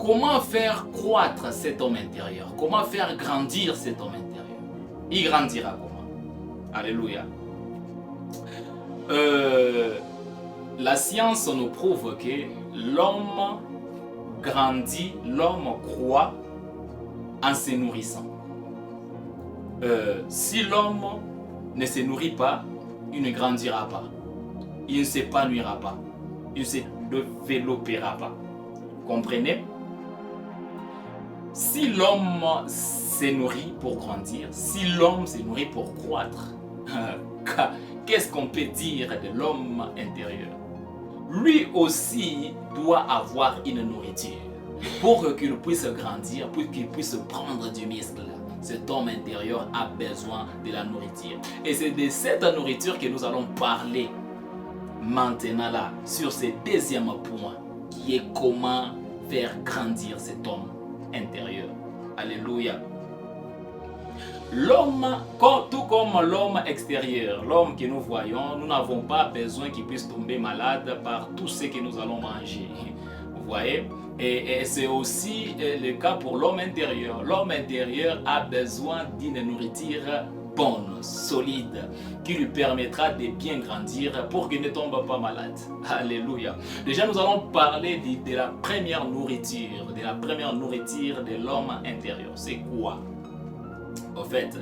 comment faire croître cet homme intérieur? Comment faire grandir cet homme intérieur? Il grandira comment? Alléluia. La science nous prouve que l'homme grandit, l'homme croît en se nourrissant. Si l'homme ne se nourrit pas, il ne grandira pas, il ne s'épanouira pas, il ne se développera pas. Comprenez? Si l'homme se nourrit pour grandir, si l'homme se nourrit pour croître, qu'est-ce qu'on peut dire de l'homme intérieur? Lui aussi doit avoir une nourriture pour qu'il puisse grandir, pour qu'il puisse prendre du muscle. Cet homme intérieur a besoin de la nourriture. Et c'est de cette nourriture que nous allons parler maintenant là, sur ce deuxième point, qui est comment faire grandir cet homme intérieur. Alléluia. L'homme, tout comme l'homme extérieur, l'homme que nous voyons, nous n'avons pas besoin qu'il puisse tomber malade par tout ce que nous allons manger. Vous voyez? Et c'est aussi le cas pour l'homme intérieur. L'homme intérieur a besoin d'une nourriture bonne, solide, qui lui permettra de bien grandir pour qu'il ne tombe pas malade. Alléluia. Déjà, nous allons parler de la première nourriture, de l'homme intérieur. C'est quoi? En fait,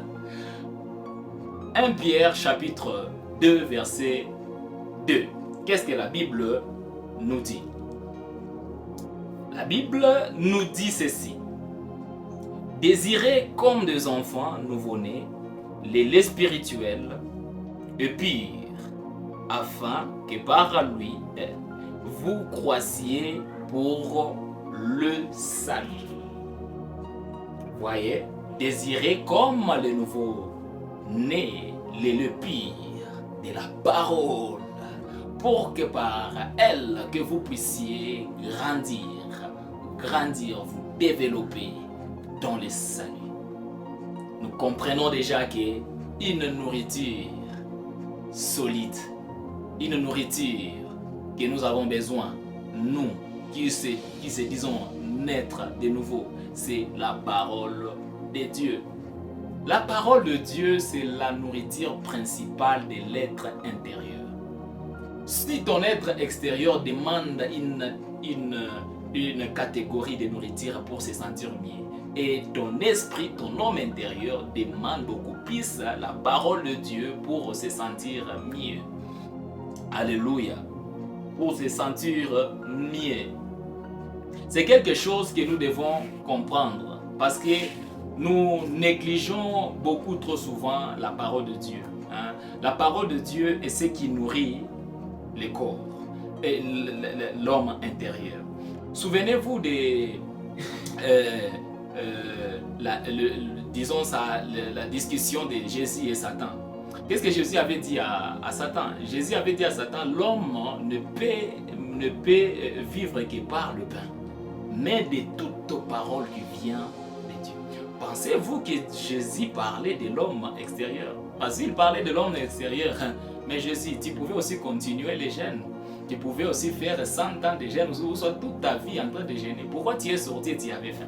1 Pierre chapitre 2 verset 2. Qu'est-ce que la Bible nous dit? La Bible nous dit ceci. Désirez comme des enfants nouveau-nés les laits spirituels et purs, afin que par lui vous croissiez pour le salut. Voyez, désirez comme le nouveau-né les laits purs de la parole, pour que par elle que vous puissiez grandir, vous développer dans le salut. Nous comprenons déjà qu'une nourriture solide, une nourriture que nous avons besoin, nous qui se disons naître de nouveau, c'est la parole de Dieu. La parole de Dieu, c'est la nourriture principale de l'être intérieur. Si ton être extérieur demande une catégorie de nourriture pour se sentir mieux, et ton esprit, ton homme intérieur demande beaucoup plus la parole de Dieu pour se sentir mieux. Alléluia. Pour se sentir mieux. C'est quelque chose que nous devons comprendre parce que nous négligeons beaucoup trop souvent la parole de Dieu. La parole de Dieu est ce qui nourrit le corps et l'homme intérieur. Souvenez-vous de disons ça, la discussion de Jésus et Satan. Qu'est-ce que Jésus avait dit à Satan? Jésus avait dit à Satan, l'homme ne peut vivre que par le pain, mais de toute parole qui vient de Dieu. Pensez-vous que Jésus parlait de l'homme extérieur? Parce qu'il parlait de l'homme extérieur, mais Jésus, tu pouvais aussi continuer les jeûnes. Tu pouvais aussi faire 100 ans de jeûne ou soit toute ta vie en train de jeûner. Pourquoi tu es sorti et tu avais faim?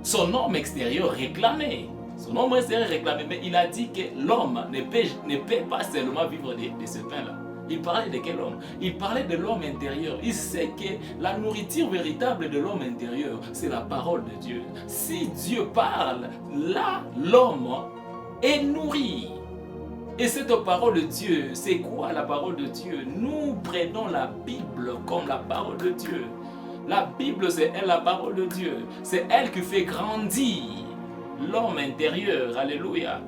Son homme extérieur réclamait. Son homme extérieur réclamait, mais il a dit que l'homme ne peut pas seulement vivre de ce pain-là. Il parlait de quel homme? Il parlait de l'homme intérieur. Il sait que la nourriture véritable de l'homme intérieur, c'est la parole de Dieu. Si Dieu parle, là, l'homme est nourri. Et cette parole de Dieu, c'est quoi la parole de Dieu? Nous prenons la Bible comme la parole de Dieu. La Bible, c'est elle la parole de Dieu. C'est elle qui fait grandir l'homme intérieur. Alléluia.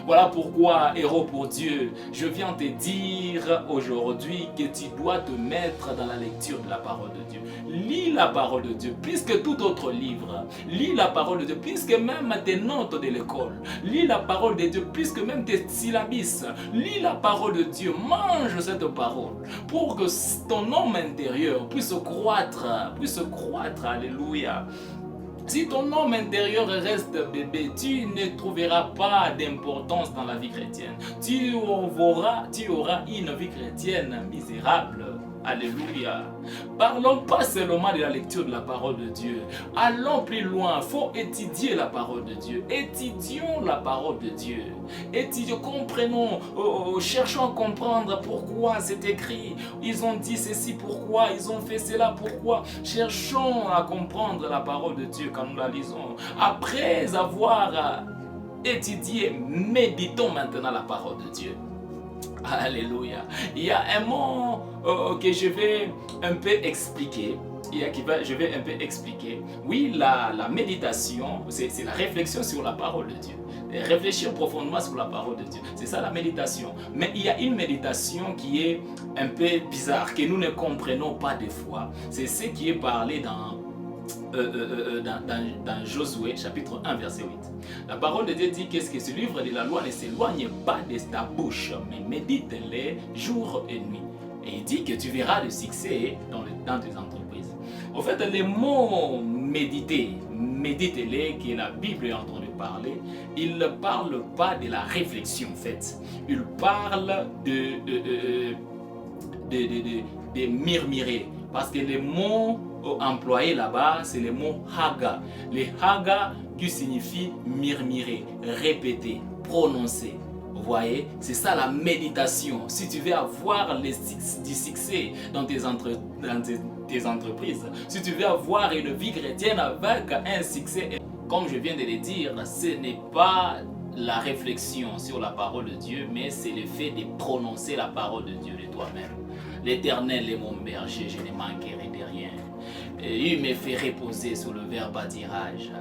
Voilà pourquoi, héros pour Dieu, je viens te dire aujourd'hui que tu dois te mettre dans la lecture de la parole de Dieu. Lis la parole de Dieu plus que tout autre livre. Lis la parole de Dieu plus que même tes notes de l'école. Lis la parole de Dieu plus que même tes syllabis. Lis la parole de Dieu. Mange cette parole pour que ton homme intérieur puisse croître. Alléluia. Si ton homme intérieur reste bébé, tu ne trouveras pas d'importance dans la vie chrétienne. Tu auras une vie chrétienne misérable. Alléluia. Parlons pas seulement de la lecture de la parole de Dieu. Allons plus loin. Il faut étudier la parole de Dieu. Étudions la parole de Dieu. Étudions, comprenons, cherchons à comprendre pourquoi c'est écrit. Ils ont dit ceci, pourquoi, ils ont fait cela, pourquoi. Cherchons à comprendre la parole de Dieu quand nous la lisons. Après avoir étudié, méditons maintenant la parole de Dieu. Alléluia. Il y a un mot que je vais un peu expliquer. Je vais un peu expliquer. Oui, la méditation, c'est la réflexion sur la parole de Dieu. Réfléchir profondément sur la parole de Dieu. C'est ça la méditation. Mais il y a une méditation qui est un peu bizarre, que nous ne comprenons pas des fois. C'est ce qui est parlé dans Josué chapitre 1 verset 8. La parole de Dieu dit qu'est-ce que ce livre de la loi ne s'éloigne pas de ta bouche, mais médite-les jour et nuit. Et il dit que tu verras le succès dans tes entreprises. En fait, les mots méditer, médite-les que la Bible est en train de parler, il ne parle pas de la réflexion en fait. Il parle de murmurer. Parce que les mots employés là-bas, c'est les mots haga. Les haga qui signifient murmurer, répéter, prononcer. Vous voyez, c'est ça la méditation. Si tu veux avoir du succès dans tes entreprises, si tu veux avoir une vie chrétienne avec un succès, comme je viens de le dire, ce n'est pas la réflexion sur la parole de Dieu, mais c'est le fait de prononcer la parole de Dieu de toi-même. L'Éternel est mon berger, je ne manquerai de rien. Et il me fait reposer sur le vert pâturage.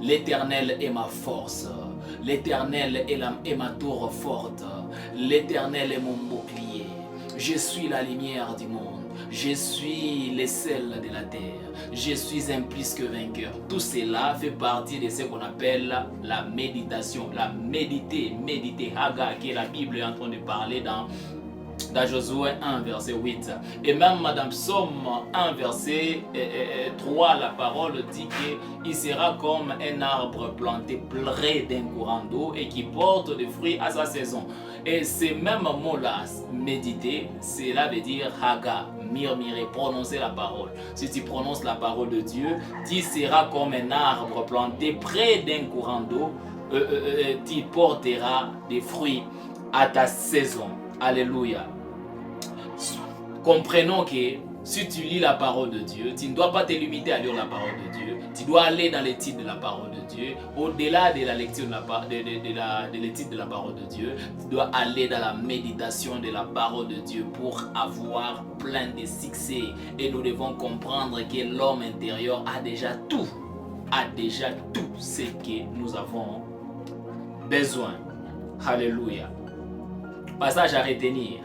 L'Éternel est ma force. L'Éternel est ma tour forte. L'Éternel est mon bouclier. Je suis la lumière du monde. Je suis le sel de la terre. Je suis un plus que vainqueur. Tout cela fait partie de ce qu'on appelle la méditation. La méditer, Haga, qui est la Bible est en train de parler dans Josué 1 verset 8 et même dans Psaume 1 verset 3, la parole dit qu'il sera comme un arbre planté près d'un courant d'eau et qui porte des fruits à sa saison. Et ces mêmes mots-là, méditer, cela veut dire haga, murmurer, prononcer la parole. Si tu prononces la parole de Dieu, tu seras comme un arbre planté près d'un courant d'eau, tu porteras des fruits à ta saison. Alléluia. Comprenons que si tu lis la parole de Dieu, tu ne dois pas te limiter à lire la parole de Dieu. Tu dois aller dans l'étude de la parole de Dieu. Au-delà de la lecture de l'étude de la parole de Dieu, tu dois aller dans la méditation de la parole de Dieu pour avoir plein de succès. Et nous devons comprendre que l'homme intérieur a déjà tout ce que nous avons besoin. Alléluia. Passage à retenir.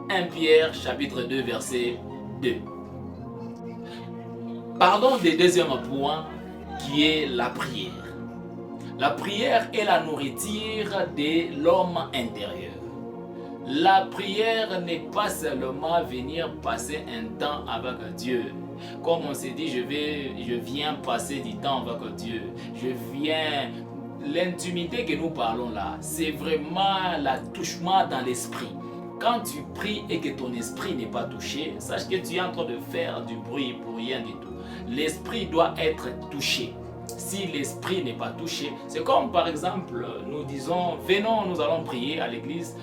1 Pierre chapitre 2 verset 2. Parlons du deuxième point qui est la prière. La prière est la nourriture de l'homme intérieur. La prière n'est pas seulement venir passer un temps avec Dieu. Comme on s'est dit, je viens passer du temps avec Dieu. L'intimité que nous parlons là, c'est vraiment l'attouchement dans l'esprit. Quand tu pries et que ton esprit n'est pas touché, sache que tu es en train de faire du bruit pour rien du tout. L'esprit doit être touché. Si l'esprit n'est pas touché, c'est comme par exemple, nous disons, venons, nous allons prier à l'église.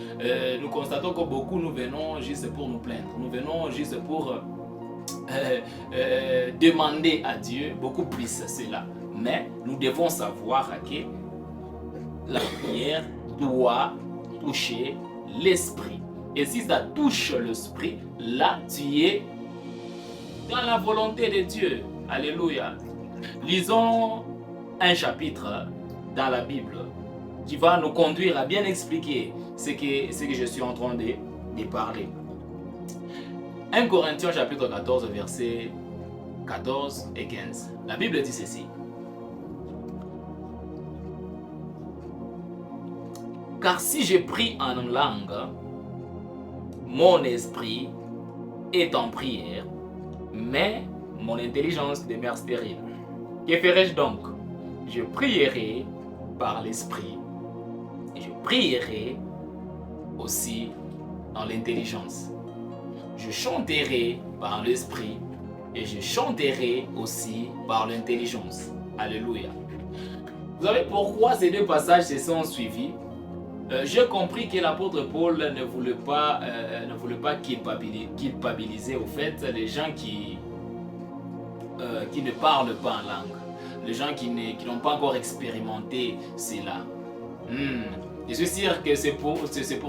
Nous constatons que beaucoup, nous venons juste pour nous plaindre. Nous venons juste pour demander à Dieu beaucoup plus cela. Mais nous devons savoir que la prière doit toucher l'esprit. Et si ça touche l'esprit, là tu es dans la volonté de Dieu. Alléluia. Lisons un chapitre dans la Bible qui va nous conduire à bien expliquer ce que je suis en train de parler. 1 Corinthiens chapitre 14 versets 14 et 15. La Bible dit ceci. Car si je prie en langue, mon esprit est en prière, mais mon intelligence demeure stérile. Que ferai-je donc? Je prierai par l'esprit et je prierai aussi dans l'intelligence. je chanterai par l'esprit et je chanterai aussi par l'intelligence. Alléluia. Vous savez pourquoi ces deux passages se sont suivis? J'ai compris que l'apôtre Paul ne voulait pas culpabiliser au fait les gens qui ne parlent pas en langue, les gens qui n'ont pas encore expérimenté cela. Je suis sûr que c'est pour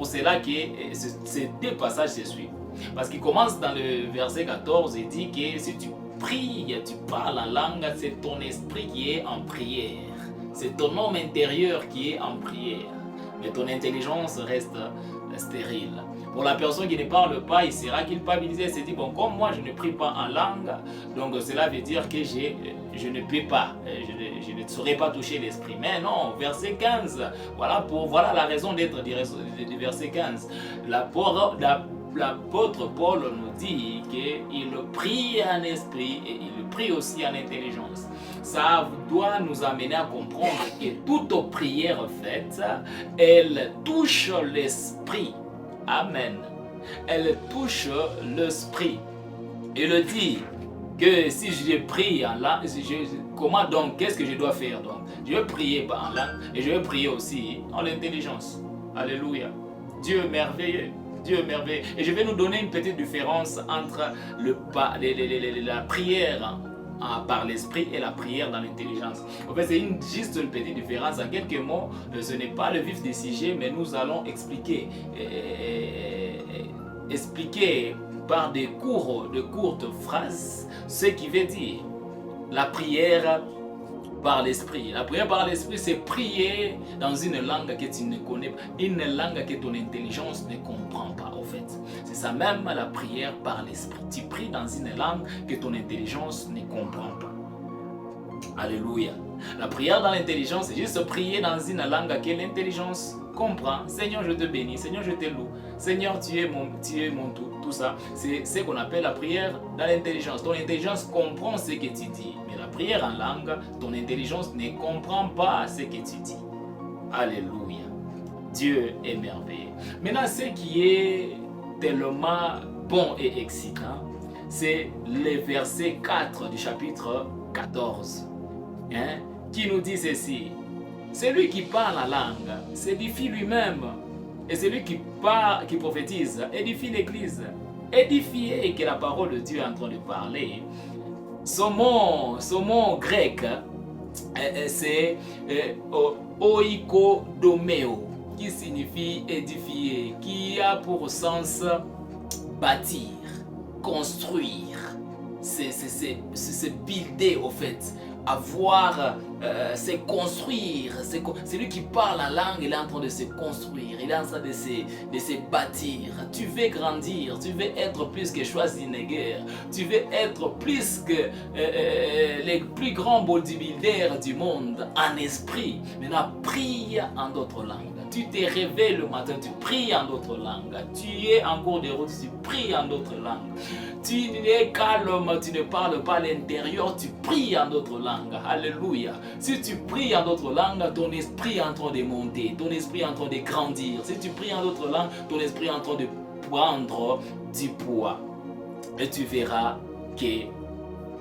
cela que ces deux passages se suivent. Parce qu'il commence dans le verset 14 et dit que si tu pries, tu parles en langue, c'est ton esprit qui est en prière. C'est ton homme intérieur qui est en prière. Mais ton intelligence reste stérile. Pour la personne qui ne parle pas, il sera culpabilisé. Il se dit, bon, comme moi je ne prie pas en langue, donc cela veut dire que je ne peux pas, je ne saurais pas toucher l'esprit. Mais non, verset 15, voilà la raison d'être du verset 15. L'apôtre Paul nous dit qu'il prie en esprit et il prie aussi en intelligence. Ça doit nous amener à comprendre que toute prière faite, elle touche l'esprit. Amen. Elle touche l'esprit. Il dit que si je prie en langue, comment donc, qu'est-ce que je dois faire donc? Je vais prier en langue et je vais prier aussi en intelligence. Alléluia. Dieu est merveilleux. Dieu est merveilleux. Et je vais nous donner une petite différence entre la prière par l'esprit et la prière dans l'intelligence. En fait, c'est juste une petite différence. En quelques mots, ce n'est pas le vif du sujet, mais nous allons expliquer par de courtes phrases ce qui veut dire la prière par l'esprit. La prière par l'esprit, c'est prier dans une langue que tu ne connais pas, une langue que ton intelligence ne comprend pas, au fait. C'est ça même la prière par l'esprit. Tu pries dans une langue que ton intelligence ne comprend pas. Alléluia. La prière dans l'intelligence, c'est juste prier dans une langue que l'intelligence comprend. Seigneur, je te bénis. Seigneur, je te loue. Seigneur, tu es mon tout. Tout ça, c'est ce qu'on appelle la prière dans l'intelligence. Ton intelligence comprend ce que tu dis. Mais la prière en langue, ton intelligence ne comprend pas ce que tu dis. Alléluia. Dieu est merveilleux. Maintenant, ce qui est tellement bon et excitant, c'est le verset 4 du chapitre 14. Qui nous dit ceci. Celui qui parle la langue s'édifie lui-même. Et celui qui prophétise édifie l'Église. Édifier et que la parole de Dieu est en train de parler. Ce mot grec, c'est oikodomeo, qui signifie édifier, qui a pour sens bâtir, construire. C'est builder au fait. Avoir, c'est construire. C'est lui qui parle la langue, il est en train de se construire, il est en train de se bâtir. Tu veux grandir, tu veux être plus que Schwarzenegger, tu veux être plus que les plus grands bodybuilders du monde en esprit. Maintenant, prie en d'autres langues. Tu te réveilles le matin, tu pries en d'autres langues. Tu es en cours de route, tu pries en d'autres langues. Tu es calme, tu ne parles pas à l'intérieur, tu pries en d'autres langues. Alléluia. Si tu pries en d'autres langues, ton esprit est en train de monter, ton esprit est en train de grandir. Si tu pries en d'autres langues, ton esprit est en train de prendre du poids. Et tu verras que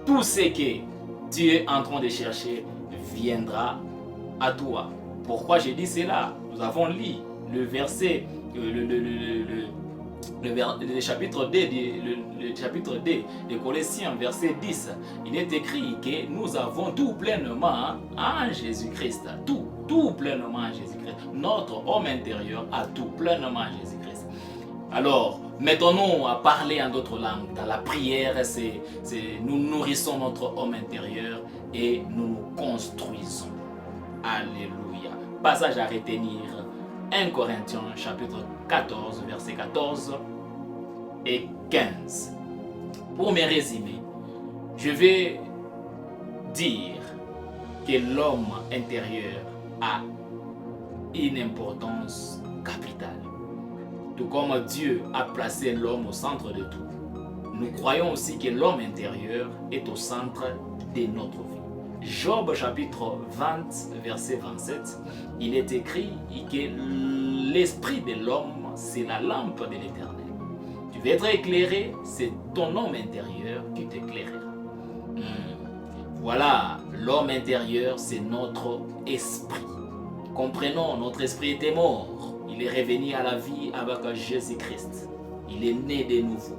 tout ce que tu es en train de chercher viendra à toi. Pourquoi j'ai dit cela? Nous avons lu le verset, le chapitre D, le chapitre D de Colossiens, verset 10. Il est écrit que nous avons tout pleinement en Jésus-Christ. Tout pleinement en Jésus-Christ. Notre homme intérieur a tout pleinement en Jésus-Christ. Alors, mettons-nous à parler en d'autres langues. Dans la prière, nous nourrissons notre homme intérieur et nous nous construisons. Alléluia. Passage à retenir, 1 Corinthiens chapitre 14, verset 14 et 15. Pour me résumer, je vais dire que l'homme intérieur a une importance capitale. Tout comme Dieu a placé l'homme au centre de tout, nous croyons aussi que l'homme intérieur est au centre de notre vie. Job chapitre 20, verset 27, il est écrit que l'esprit de l'homme, c'est la lampe de l'Éternel. Tu veux être éclairé, c'est ton homme intérieur qui t'éclairera. Voilà, l'homme intérieur, c'est notre esprit. Comprenons, notre esprit était mort. Il est revenu à la vie avec Jésus-Christ. Il est né de nouveau.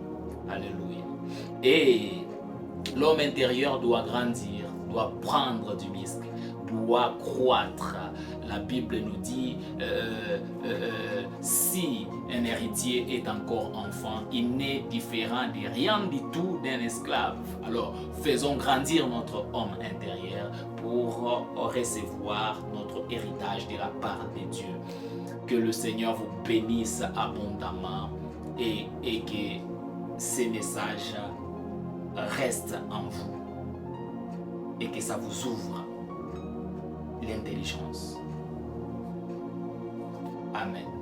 Alléluia. Et l'homme intérieur doit grandir, doit prendre du muscle, doit croître. La Bible nous dit, si un héritier est encore enfant, il n'est différent de rien du tout d'un esclave. Alors, faisons grandir notre homme intérieur pour recevoir notre héritage de la part de Dieu. Que le Seigneur vous bénisse abondamment et que ces messages restent en vous et que ça vous ouvre l'intelligence. Amen.